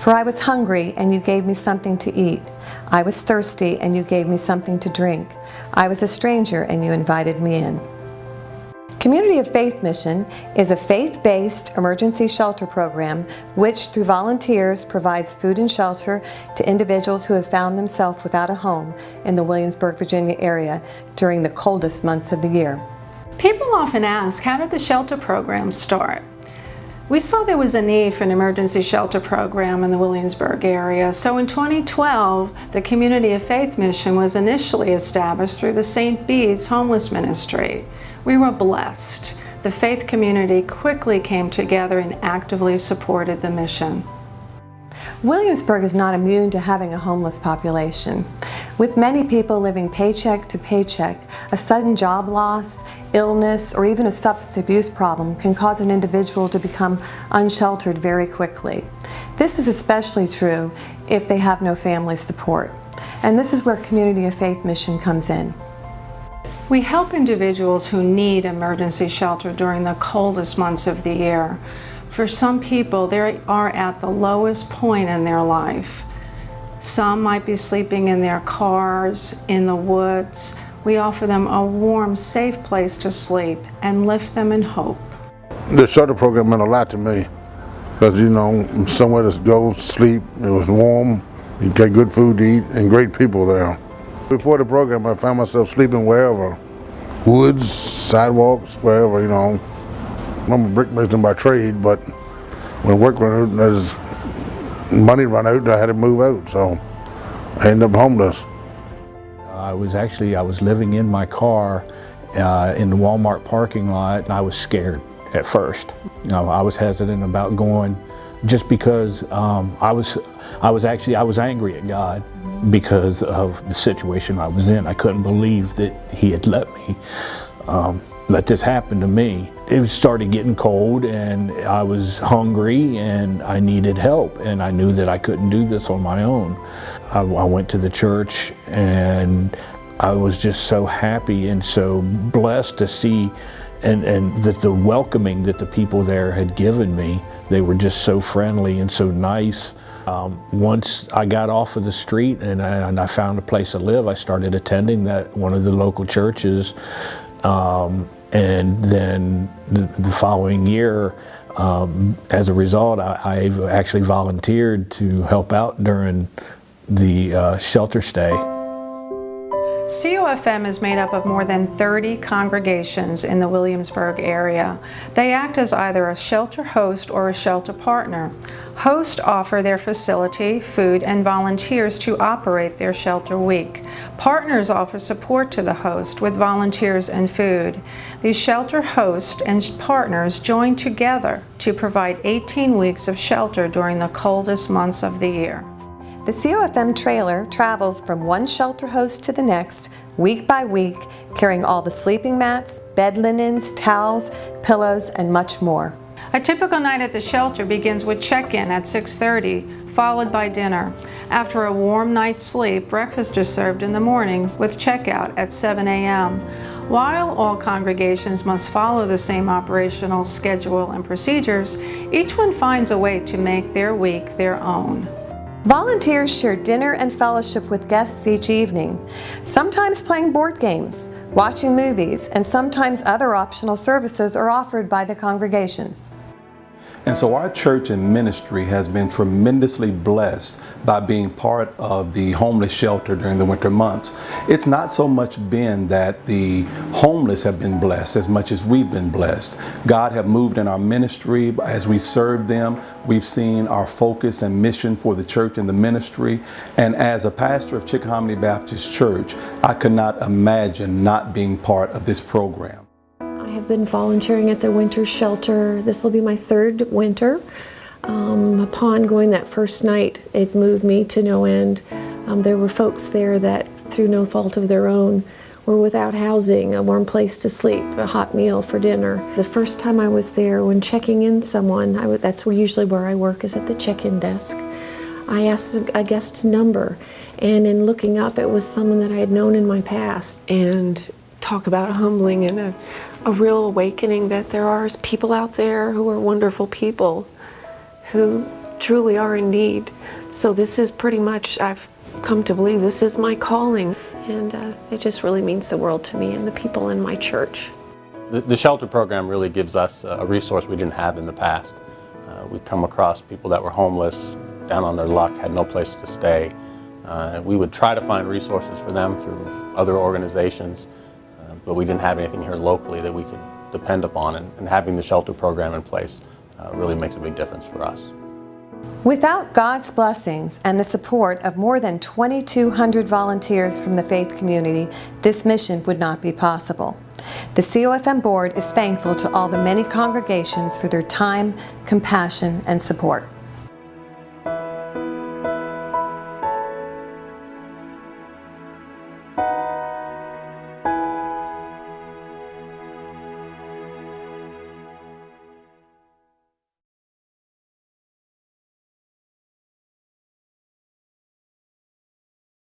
For I was hungry, and you gave me something to eat. I was thirsty, and you gave me something to drink. I was a stranger, and you invited me in. Community of Faith Mission is a faith-based emergency shelter program which, through volunteers, provides food and shelter to individuals who have found themselves without a home in the Williamsburg, Virginia area during the coldest months of the year. People often ask, how did the shelter program start? We saw there was a need for an emergency shelter program in the Williamsburg area, so in 2012, the Community of Faith Mission was initially established through the St. Bede's Homeless Ministry. We were blessed. The faith community quickly came together and actively supported the mission. Williamsburg is not immune to having a homeless population. With many people living paycheck to paycheck, a sudden job loss, illness, or even a substance abuse problem can cause an individual to become unsheltered very quickly. This is especially true if they have no family support. And this is where Community of Faith Mission comes in. We help individuals who need emergency shelter during the coldest months of the year. For some people, they are at the lowest point in their life. Some might be sleeping in their cars, in the woods. We offer them a warm, safe place to sleep and lift them in hope. The shelter program meant a lot to me because, somewhere to go, sleep, it was warm, you get good food to eat, and great people there. Before the program, I found myself sleeping wherever, woods, sidewalks, wherever, I'm a brick mason by trade, but when work ran out, as money ran out, I had to move out, so I ended up homeless. I was living in my car in the Walmart parking lot, and I was scared at first. I was hesitant about going just because I was angry at God because of the situation I was in. I couldn't believe that He had let me let this happen to me. It started getting cold and I was hungry and I needed help, and I knew that I couldn't do this on my own. I went to the church and I was just so happy and so blessed to see and that the welcoming that the people there had given me. They were just so friendly and so nice. Once I got off of the street and I found a place to live, I started attending one of the local churches. And then the following year, as a result, I actually volunteered to help out during the shelter stay. COFM is made up of more than 30 congregations in the Williamsburg area. They act as either a shelter host or a shelter partner. Hosts offer their facility, food, and volunteers to operate their shelter week. Partners offer support to the host with volunteers and food. These shelter hosts and partners join together to provide 18 weeks of shelter during the coldest months of the year. The COFM trailer travels from one shelter host to the next, week by week, carrying all the sleeping mats, bed linens, towels, pillows, and much more. A typical night at the shelter begins with check-in at 6:30, followed by dinner. After a warm night's sleep, breakfast is served in the morning with checkout at 7 a.m. While all congregations must follow the same operational schedule and procedures, each one finds a way to make their week their own. Volunteers share dinner and fellowship with guests each evening, sometimes playing board games, watching movies, and sometimes other optional services are offered by the congregations. And so our church and ministry has been tremendously blessed by being part of the homeless shelter during the winter months. It's not so much been that the homeless have been blessed as much as we've been blessed. God have moved in our ministry as we serve them. We've seen our focus and mission for the church and the ministry. And as a pastor of Chickahominy Baptist Church, I could not imagine not being part of this program. I have been volunteering at the winter shelter. This will be my third winter. Upon going that first night, it moved me to no end. There were folks there that, through no fault of their own, were without housing, a warm place to sleep, a hot meal for dinner. The first time I was there, when checking in someone, that's usually where I work, is at the check-in desk. I asked a guest number, and in looking up, it was someone that I had known in my past. And talk about humbling and a real awakening that there are people out there who are wonderful people who truly are in need. So this is pretty much, I've come to believe this is my calling, and it just really means the world to me and the people in my church. The shelter program really gives us a resource we didn't have in the past. We come across people that were homeless, down on their luck, had no place to stay. We would try to find resources for them through other organizations, but we didn't have anything here locally that we could depend upon, and having the shelter program in place really makes a big difference for us. Without God's blessings and the support of more than 2,200 volunteers from the faith community, this mission would not be possible. The COFM board is thankful to all the many congregations for their time, compassion, and support.